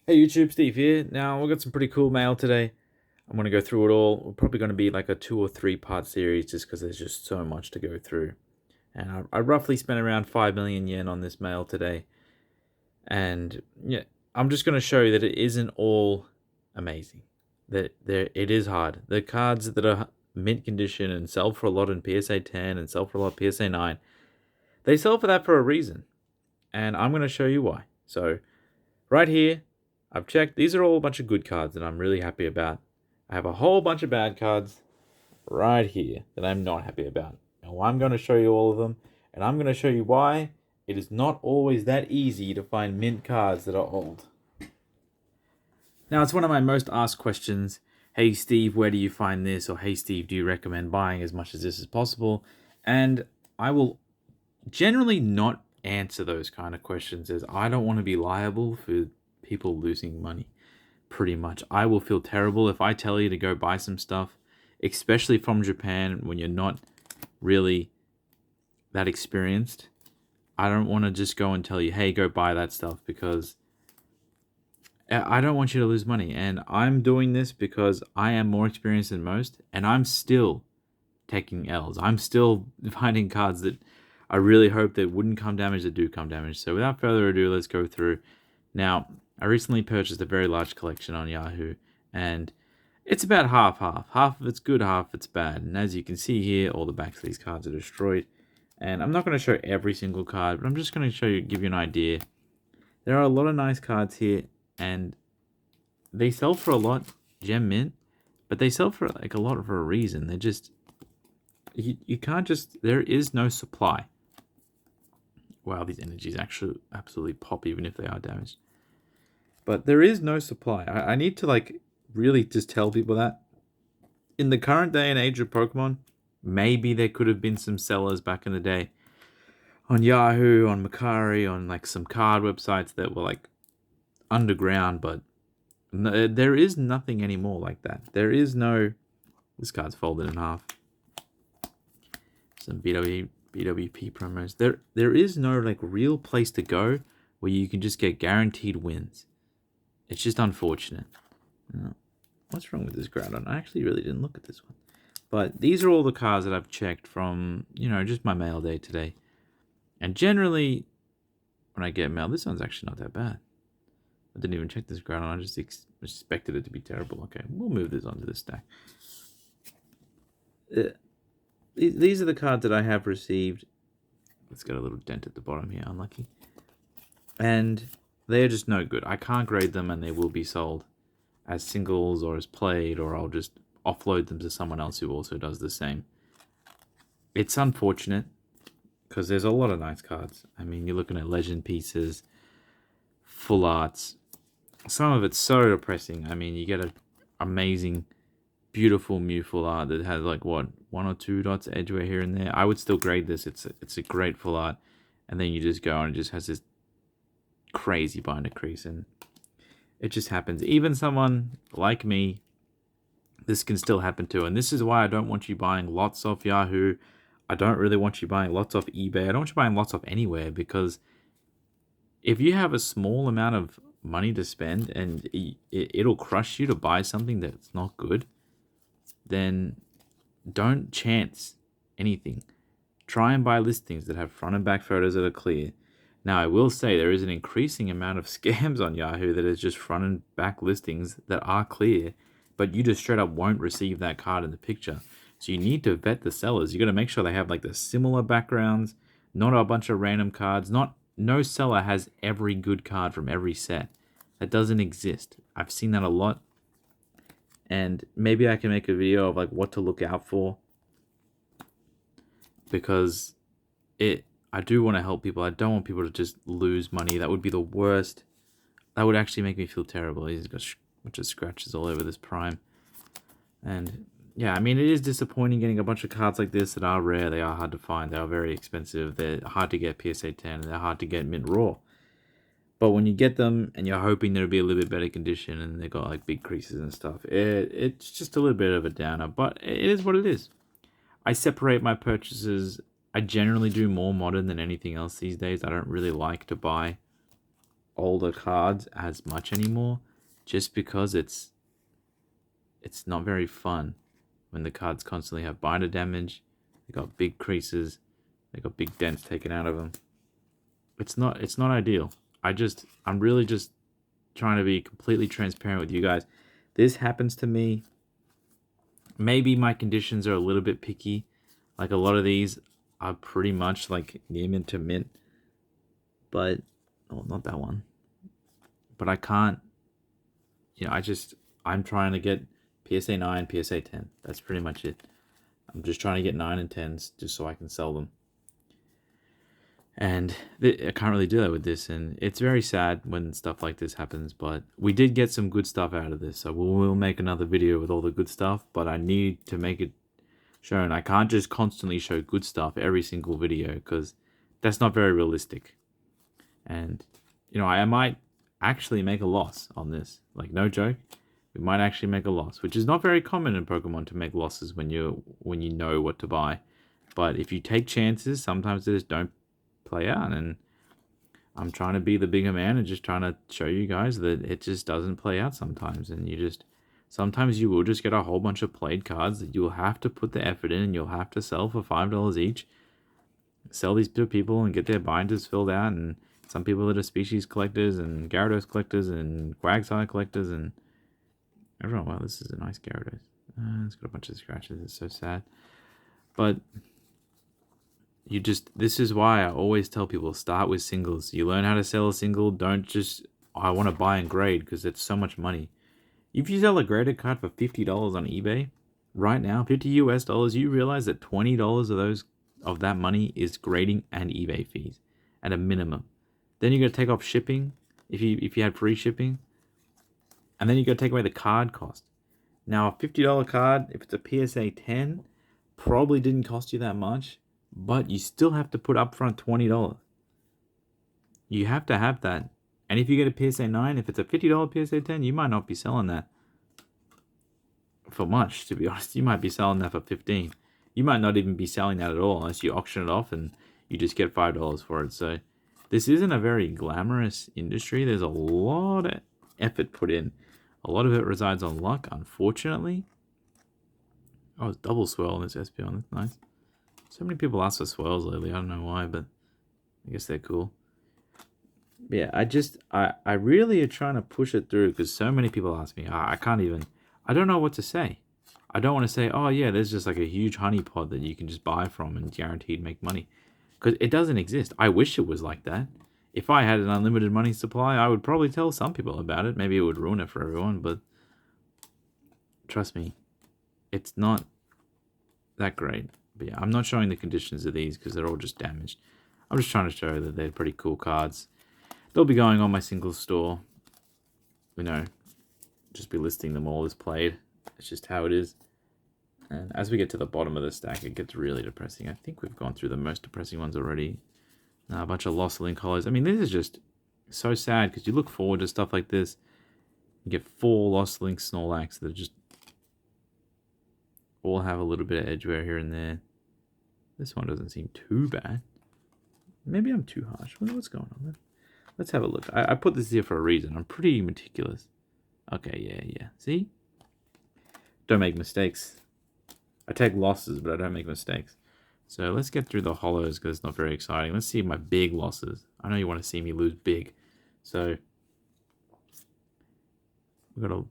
Hey YouTube, Steve here. Now, we've got some pretty cool mail today. I'm going to go through it all. We're probably going to be like a 2 or 3 part series just because there's just so much to go through. And I roughly spent around 5 million yen on this mail today. And yeah, I'm just going to show you that it isn't all amazing. That it is hard. The cards that are mint condition and sell for a lot in PSA 10 and sell for a lot in PSA 9, they sell for that for a reason. And I'm going to show you why. So, right here, I've checked. These are all a bunch of good cards that I'm really happy about. I have a whole bunch of bad cards right here that I'm not happy about. Now, I'm going to show you all of them, and I'm going to show you why it is not always that easy to find mint cards that are old. Now, it's one of my most asked questions. Hey, Steve, where do you find this? Or, hey, Steve, do you recommend buying as much as this as possible? And I will generally not answer those kind of questions as I don't want to be liable for people losing money. Pretty much. I will feel terrible if I tell you to go buy some stuff, especially from Japan when you're not really that experienced. I don't want to just go and tell you, hey, go buy that stuff because I don't want you to lose money. And I'm doing this because I am more experienced than most, and I'm still taking L's. I'm still finding cards that I really hope that wouldn't come damage that do come damage. So without further ado, let's go through. Now, I recently purchased a very large collection on Yahoo, and it's about half-half. Half of it's good, half of it's bad. And as you can see here, all the backs of these cards are destroyed. And I'm not going to show every single card, but I'm just going to give you an idea. There are a lot of nice cards here, and they sell for a lot, gem mint, but they sell for like a lot for a reason. They're just, you can't just, there is no supply. Wow, these energies actually absolutely pop even if they are damaged. But there is no supply. I need to like really just tell people that in the current day and age of Pokemon, maybe there could have been some sellers back in the day on Yahoo, on Macari, on like some card websites that were like underground, but there is nothing anymore like that. There is no. This card's folded in half. Some BWP promos. There is no like real place to go where you can just get guaranteed wins. It's just unfortunate. What's wrong with this Groudon? I actually really didn't look at this one. But these are all the cards that I've checked from, just my mail day today. And generally, when I get mail, this one's actually not that bad. I didn't even check this Groudon. I just expected it to be terrible. Okay, we'll move this onto the stack. These are the cards that I have received. Let's get a little dent at the bottom here. Unlucky. And they're just no good. I can't grade them, and they will be sold as singles or as played, or I'll just offload them to someone else who also does the same. It's unfortunate because there's a lot of nice cards. I mean, you're looking at legend pieces, full arts. Some of it's so depressing. I mean, you get an amazing, beautiful Mew full art that has like what 1 or 2 dots edgeware here and there. I would still grade this. It's a great full art, and then you just go and it just has this crazy binder crease, and it just happens. Even someone like me, this can still happen to. And this is why I don't want you buying lots off Yahoo. I don't really want you buying lots off eBay. I don't want you buying lots off anywhere, because if you have a small amount of money to spend and it'll crush you to buy something that's not good, then don't chance anything. Try and buy listings that have front and back photos that are clear. Now, I will say there is an increasing amount of scams on Yahoo that is just front and back listings that are clear, but you just straight up won't receive that card in the picture. So you need to vet the sellers. You got to make sure they have like the similar backgrounds, not a bunch of random cards. No seller has every good card from every set. That doesn't exist. I've seen that a lot, and maybe I can make a video of like what to look out for, because I do want to help people. I don't want people to just lose money. That would be the worst. That would actually make me feel terrible. He's got a bunch of scratches all over this Prime. And yeah, I mean, it is disappointing getting a bunch of cards like this that are rare. They are hard to find. They are very expensive. They're hard to get PSA 10. And they're hard to get mint raw. But when you get them and you're hoping there'll be a little bit better condition and they've got like big creases and stuff, it's just a little bit of a downer. But it is what it is. I separate my purchases. I generally do more modern than anything else these days. I don't really like to buy older cards as much anymore, just because it's not very fun when the cards constantly have binder damage. They got big creases, they got big dents taken out of them. It's not ideal. I'm really just trying to be completely transparent with you guys. This happens to me. Maybe my conditions are a little bit picky. Like, a lot of these are pretty much like near mint to mint. But, oh, not that one. But I can't, I'm trying to get PSA 9, PSA 10. That's pretty much it. I'm just trying to get 9 and 10s just so I can sell them. And I can't really do that with this, and it's very sad when stuff like this happens, but we did get some good stuff out of this, so we'll make another video with all the good stuff, but I need to make it shown. I can't just constantly show good stuff every single video, because that's not very realistic. And, I might actually make a loss on this. Like, no joke. We might actually make a loss, which is not very common in Pokemon to make losses when you know what to buy. But if you take chances, sometimes they just don't play out, and I'm trying to be the bigger man and just trying to show you guys that it just doesn't play out sometimes, and sometimes you will just get a whole bunch of played cards that you'll have to put the effort in, and you'll have to sell for $5 each, sell these to people and get their binders filled out. And some people that are species collectors and Gyarados collectors and Quagsire collectors and everyone. Wow, this is a nice Gyarados. It's got a bunch of scratches. It's so sad. But this is why I always tell people, start with singles. You learn how to sell a single. Don't just, I want to buy and grade, because it's so much money. If you sell a graded card for $50 on eBay right now, $50 US, you realize that $20 of that money is grading and eBay fees at a minimum. Then you got to take off shipping if you had free shipping, and then you got to take away the card cost. Now, a $50 card, if it's a PSA 10, probably didn't cost you that much, but you still have to put upfront $20. You have to have that. And if you get a PSA 9, if it's a $50 PSA 10, you might not be selling that for much, to be honest. You might be selling that for $15. You might not even be selling that at all unless you auction it off and you just get $5 for it. So this isn't a very glamorous industry. There's a lot of effort put in. A lot of it resides on luck, unfortunately. Oh, it's double swirl on this Espeon. That's nice. So many people ask for swirls lately. I don't know why, but I guess they're cool. Yeah, I really are trying to push it through, because so many people ask me. I don't know what to say. I don't want to say, oh yeah, there's just like a huge honeypot that you can just buy from and guaranteed make money. Because it doesn't exist. I wish it was like that. If I had an unlimited money supply, I would probably tell some people about it. Maybe it would ruin it for everyone, but trust me, it's not that great. But yeah, I'm not showing the conditions of these because they're all just damaged. I'm just trying to show that they're pretty cool cards. They'll be going on my single store. Just be listing them all as played. It's just how it is. And as we get to the bottom of the stack, it gets really depressing. I think we've gone through the most depressing ones already. A bunch of Lost Link hollows. I mean, this is just so sad, because you look forward to stuff like this. You get 4 Lost Link Snorlax that just all have a little bit of edge wear here and there. This one doesn't seem too bad. Maybe I'm too harsh. What's going on there? Let's have a look. I put this here for a reason. I'm pretty meticulous. Okay, yeah. See? Don't make mistakes. I take losses, but I don't make mistakes. So let's get through the hollows, because it's not very exciting. Let's see my big losses. I know you want to see me lose big. So we've got a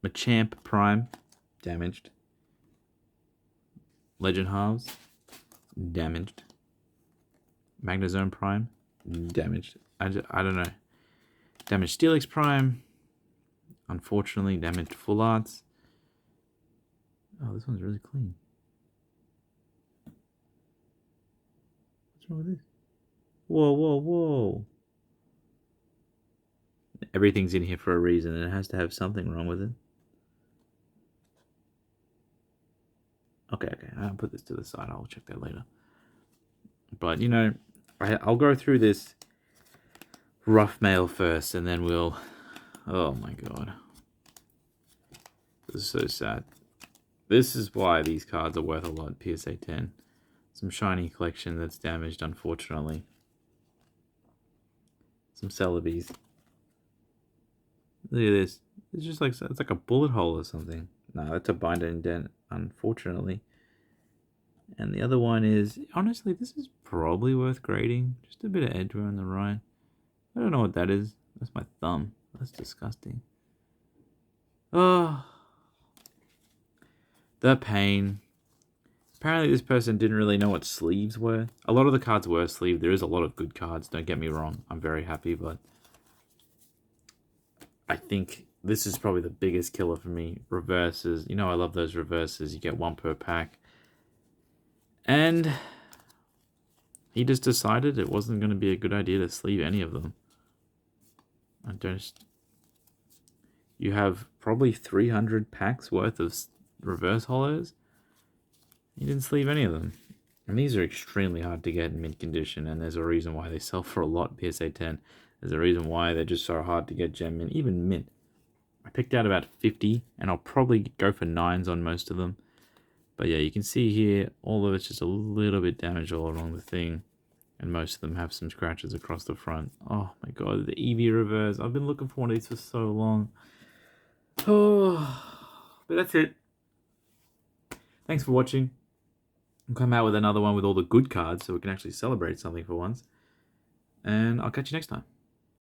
Machamp Prime, damaged. Legend Halves, damaged. Magnezone Prime, damaged. I don't know. Damaged Steelix Prime, unfortunately damaged Full Arts. Oh, this one's really clean. What's wrong with this? Whoa. Everything's in here for a reason, and it has to have something wrong with it. Okay, I'll put this to the side. I'll check that later. But, I'll go through this rough mail first, and then we'll... Oh my god. This is so sad. This is why these cards are worth a lot, PSA 10. Some shiny collection that's damaged, unfortunately. Some Celebes. Look at this. It's just like, it's like a bullet hole or something. No, that's a binder indent, unfortunately. And the other one is, honestly, this is probably worth grading. Just a bit of edge wear on the right. I don't know what that is. That's my thumb. That's disgusting. Oh, the pain. Apparently this person didn't really know what sleeves were. A lot of the cards were sleeved. There is a lot of good cards, don't get me wrong. I'm very happy, but I think this is probably the biggest killer for me. Reverses. You know I love those reverses. You get one per pack. And he just decided it wasn't going to be a good idea to sleeve any of them. You have probably 300 packs worth of reverse holos. He didn't sleeve any of them. And these are extremely hard to get in mint condition, and there's a reason why they sell for a lot PSA 10. There's a reason why they're just so hard to get gem mint, even mint. I picked out about 50, and I'll probably go for 9s on most of them. But yeah, you can see here, all of it's just a little bit damaged all along the thing. And most of them have some scratches across the front. Oh my god, the Eevee reverse. I've been looking for one of these for so long. Oh, but that's it. Thanks for watching. I'll come out with another one with all the good cards so we can actually celebrate something for once. And I'll catch you next time.